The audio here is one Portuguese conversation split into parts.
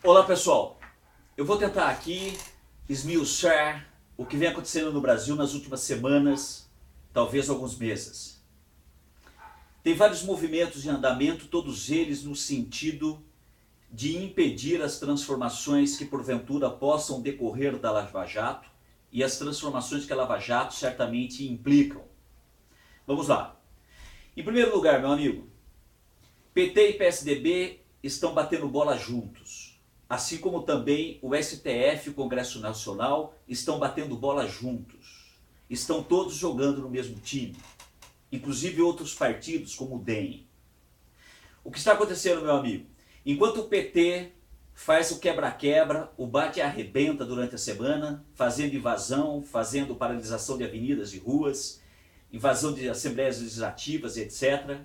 Olá pessoal, eu vou tentar aqui esmiuçar o que vem acontecendo no Brasil nas últimas semanas, talvez alguns meses. Tem vários movimentos em andamento, todos eles no sentido de impedir as transformações que porventura possam decorrer da Lava Jato e as transformações que a Lava Jato certamente implicam. Vamos lá. Em primeiro lugar, meu amigo, PT e PSDB estão batendo bola juntos. Assim como também o STF e o Congresso Nacional estão batendo bola juntos. Estão todos jogando no mesmo time. Inclusive outros partidos como o DEM. O que está acontecendo, meu amigo? Enquanto o PT faz o quebra-quebra, o bate-arrebenta durante a semana, fazendo invasão, fazendo paralisação de avenidas e ruas, invasão de assembleias legislativas, etc.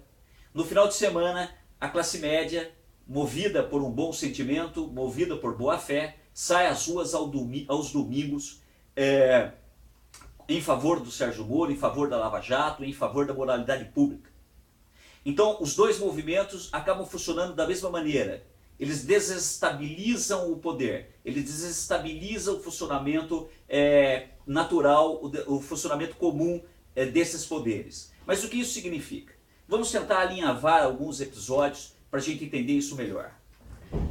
No final de semana, a classe média, movida por um bom sentimento, movida por boa fé, sai às ruas aos domingos em favor do Sérgio Moro, em favor da Lava Jato, em favor da moralidade pública. Então, os dois movimentos acabam funcionando da mesma maneira. Eles desestabilizam o poder, eles desestabilizam o funcionamento natural, o funcionamento comum desses poderes. Mas o que isso significa? Vamos tentar alinhavar alguns episódios para a gente entender isso melhor.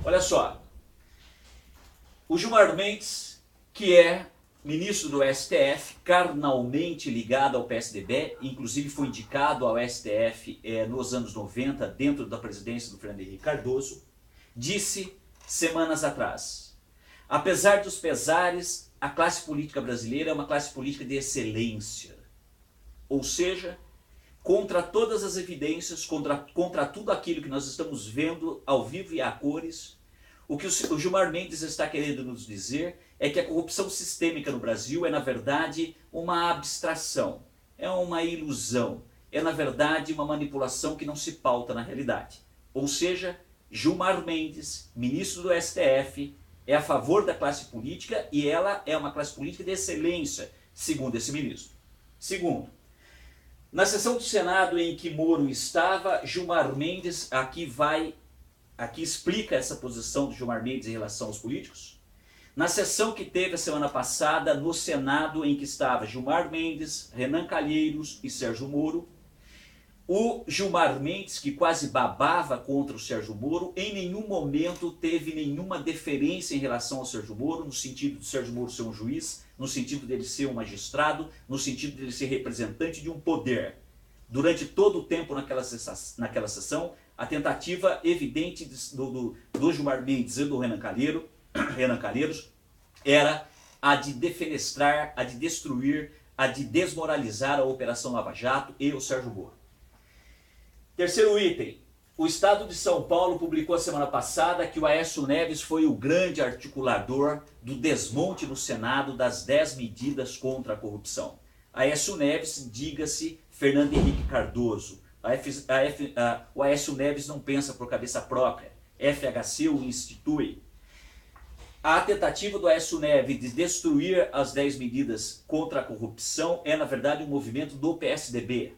Olha só, o Gilmar Mendes, que é ministro do STF, carnalmente ligado ao PSDB, inclusive foi indicado ao STF nos anos 90, dentro da presidência do Fernando Henrique Cardoso, disse semanas atrás: apesar dos pesares, a classe política brasileira é uma classe política de excelência. Ou seja, contra todas as evidências, contra tudo aquilo que nós estamos vendo ao vivo e a cores, o que o Gilmar Mendes está querendo nos dizer é que a corrupção sistêmica no Brasil é, na verdade, uma abstração, é uma ilusão, é, na verdade, uma manipulação que não se pauta na realidade. Ou seja, Gilmar Mendes, ministro do STF, é a favor da classe política e ela é uma classe política de excelência, segundo esse ministro. Segundo, na sessão do Senado em que Moro estava, Gilmar Mendes aqui explica essa posição do Gilmar Mendes em relação aos políticos. Na sessão que teve a semana passada no Senado em que estava Gilmar Mendes, Renan Calheiros e Sérgio Moro, o Gilmar Mendes, que quase babava contra o Sérgio Moro, em nenhum momento teve nenhuma deferência em relação ao Sérgio Moro, no sentido de Sérgio Moro ser um juiz, no sentido dele ser um magistrado, no sentido dele ser representante de um poder. Durante todo o tempo naquela sessão, a tentativa evidente do Gilmar Mendes e do Renan Calheiros era a de defenestrar, a de destruir, a de desmoralizar a Operação Lava Jato e o Sérgio Moro. Terceiro item, o Estado de São Paulo publicou a semana passada que o Aécio Neves foi o grande articulador do desmonte no Senado das 10 medidas contra a corrupção. Aécio Neves, diga-se, Fernando Henrique Cardoso. O Aécio Neves não pensa por cabeça própria, FHC o institui. A tentativa do Aécio Neves de destruir as 10 medidas contra a corrupção é, na verdade, um movimento do PSDB.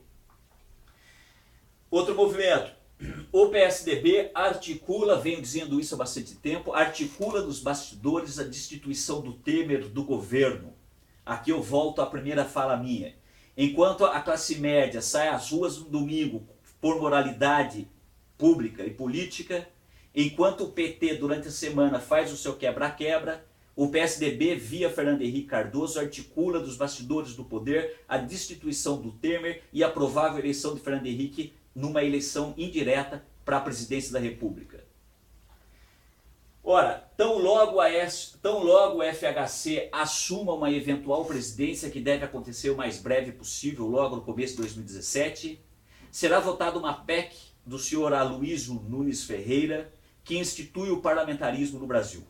Outro movimento, o PSDB articula, venho dizendo isso há bastante tempo, articula nos bastidores a destituição do Temer do governo. Aqui eu volto à primeira fala minha. Enquanto a classe média sai às ruas no domingo por moralidade pública e política, enquanto o PT durante a semana faz o seu quebra-quebra, o PSDB, via Fernando Henrique Cardoso, articula dos bastidores do poder a destituição do Temer e a provável eleição de Fernando Henrique numa eleição indireta para a presidência da República. Ora, tão logo o FHC assuma uma eventual presidência, que deve acontecer o mais breve possível, logo no começo de 2017, será votada uma PEC do senhor Aloysio Nunes Ferreira, que institui o parlamentarismo no Brasil.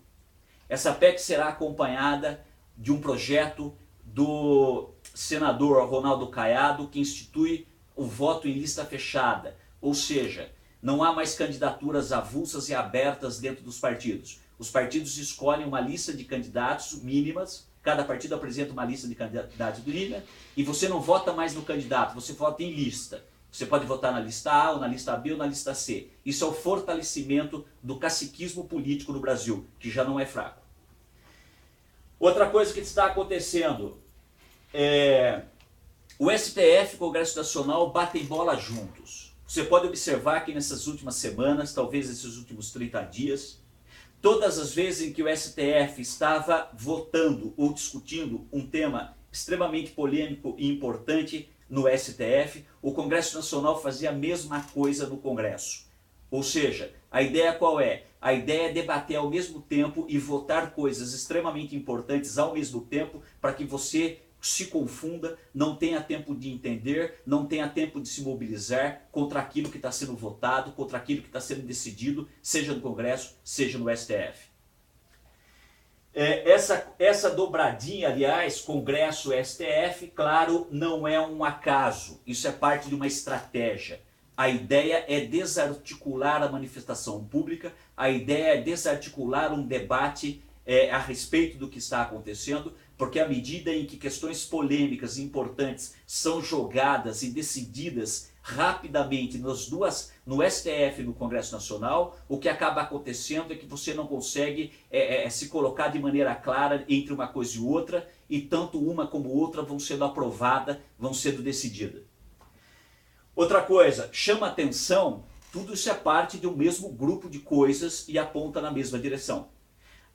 Essa PEC será acompanhada de um projeto do senador Ronaldo Caiado, que institui o voto em lista fechada, ou seja, não há mais candidaturas avulsas e abertas dentro dos partidos. Os partidos escolhem uma lista de candidatos mínimas, cada partido apresenta uma lista de candidatos mínima, e você não vota mais no candidato, você vota em lista. Você pode votar na lista A, ou na lista B, ou na lista C. Isso é o fortalecimento do caciquismo político no Brasil, que já não é fraco. Outra coisa que está acontecendo o STF e o Congresso Nacional batem bola juntos. Você pode observar que nessas últimas semanas, talvez nesses últimos 30 dias, todas as vezes em que o STF estava votando ou discutindo um tema extremamente polêmico e importante no STF, o Congresso Nacional fazia a mesma coisa no Congresso. Ou seja, a ideia qual é? A ideia é debater ao mesmo tempo e votar coisas extremamente importantes ao mesmo tempo para que você se confunda, não tenha tempo de entender, não tenha tempo de se mobilizar contra aquilo que está sendo votado, contra aquilo que está sendo decidido, seja no Congresso, seja no STF. Essa dobradinha, aliás, Congresso-STF, claro, não é um acaso, isso é parte de uma estratégia. A ideia é desarticular a manifestação pública, a ideia é desarticular um debate a respeito do que está acontecendo, porque à medida em que questões polêmicas e importantes são jogadas e decididas rapidamente no STF e no Congresso Nacional, o que acaba acontecendo é que você não consegue se colocar de maneira clara entre uma coisa e outra, e tanto uma como outra vão sendo aprovadas, vão sendo decididas. Outra coisa, chama atenção, tudo isso é parte de um mesmo grupo de coisas e aponta na mesma direção.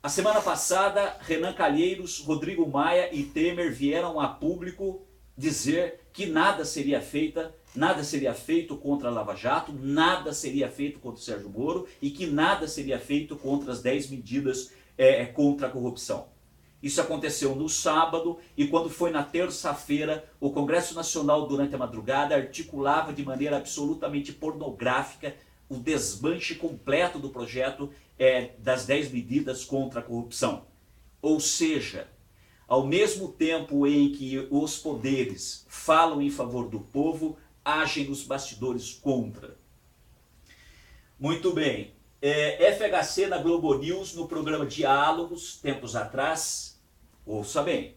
A semana passada, Renan Calheiros, Rodrigo Maia e Temer vieram a público dizer que nada seria feito contra a Lava Jato, nada seria feito contra o Sérgio Moro e que nada seria feito contra as 10 medidas contra a corrupção. Isso aconteceu no sábado e quando foi na terça-feira, o Congresso Nacional durante a madrugada articulava de maneira absolutamente pornográfica o desmanche completo do projeto das 10 medidas contra a corrupção. Ou seja, ao mesmo tempo em que os poderes falam em favor do povo, agem nos bastidores contra. Muito bem. FHC na Globo News, no programa Diálogos, tempos atrás, ouça bem,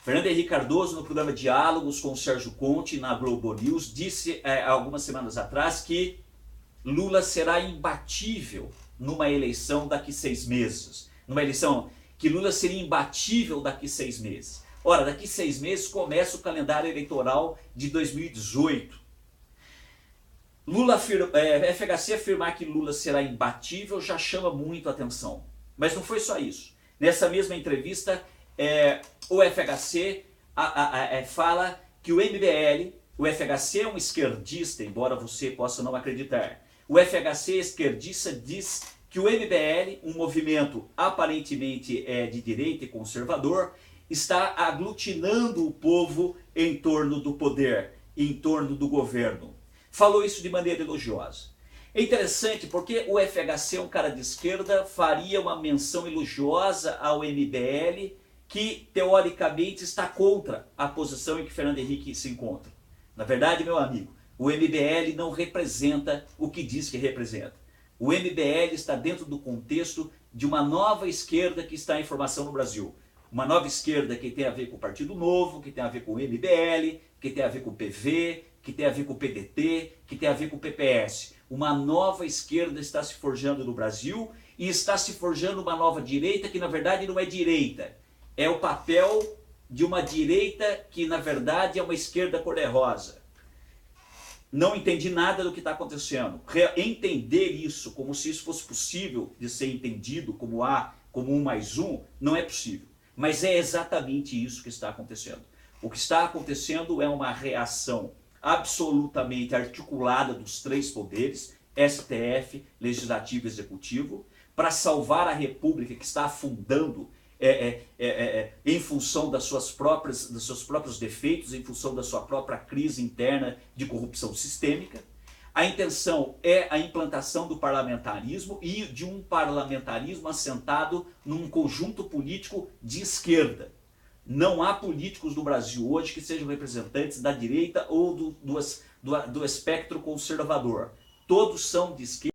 Fernando Henrique Cardoso no programa Diálogos com o Sérgio Conte na Globo News, disse algumas semanas atrás que Lula será imbatível numa eleição daqui 6 meses. Numa eleição que Lula seria imbatível daqui 6 meses. Ora, daqui 6 meses começa o calendário eleitoral de 2018. FHC afirmar que Lula será imbatível já chama muito a atenção. Mas não foi só isso. Nessa mesma entrevista, o FHC fala que o MBL, o FHC é um esquerdista, embora você possa não acreditar. O FHC esquerdista diz que o MBL, um movimento aparentemente de direita e conservador, está aglutinando o povo em torno do poder, em torno do governo. Falou isso de maneira elogiosa. É interessante porque o FHC, um cara de esquerda, faria uma menção elogiosa ao MBL, que teoricamente está contra a posição em que Fernando Henrique se encontra. Na verdade, meu amigo, o MBL não representa o que diz que representa. O MBL está dentro do contexto de uma nova esquerda que está em formação no Brasil. Uma nova esquerda que tem a ver com o Partido Novo, que tem a ver com o MBL, que tem a ver com o PV, que tem a ver com o PDT, que tem a ver com o PPS. Uma nova esquerda está se forjando no Brasil e está se forjando uma nova direita que na verdade não é direita. É o papel de uma direita que na verdade é uma esquerda cor-de-rosa. Não entendi nada do que está acontecendo. Entender isso como se isso fosse possível de ser entendido como 1 mais 1, não é possível. Mas é exatamente isso que está acontecendo. O que está acontecendo é uma reação absolutamente articulada dos 3 poderes, STF, Legislativo e Executivo, para salvar a República que está afundando em função dos seus próprios defeitos, em função da sua própria crise interna de corrupção sistêmica. A intenção é a implantação do parlamentarismo e de um parlamentarismo assentado num conjunto político de esquerda. Não há políticos no Brasil hoje que sejam representantes da direita ou do espectro conservador. Todos são de esquerda.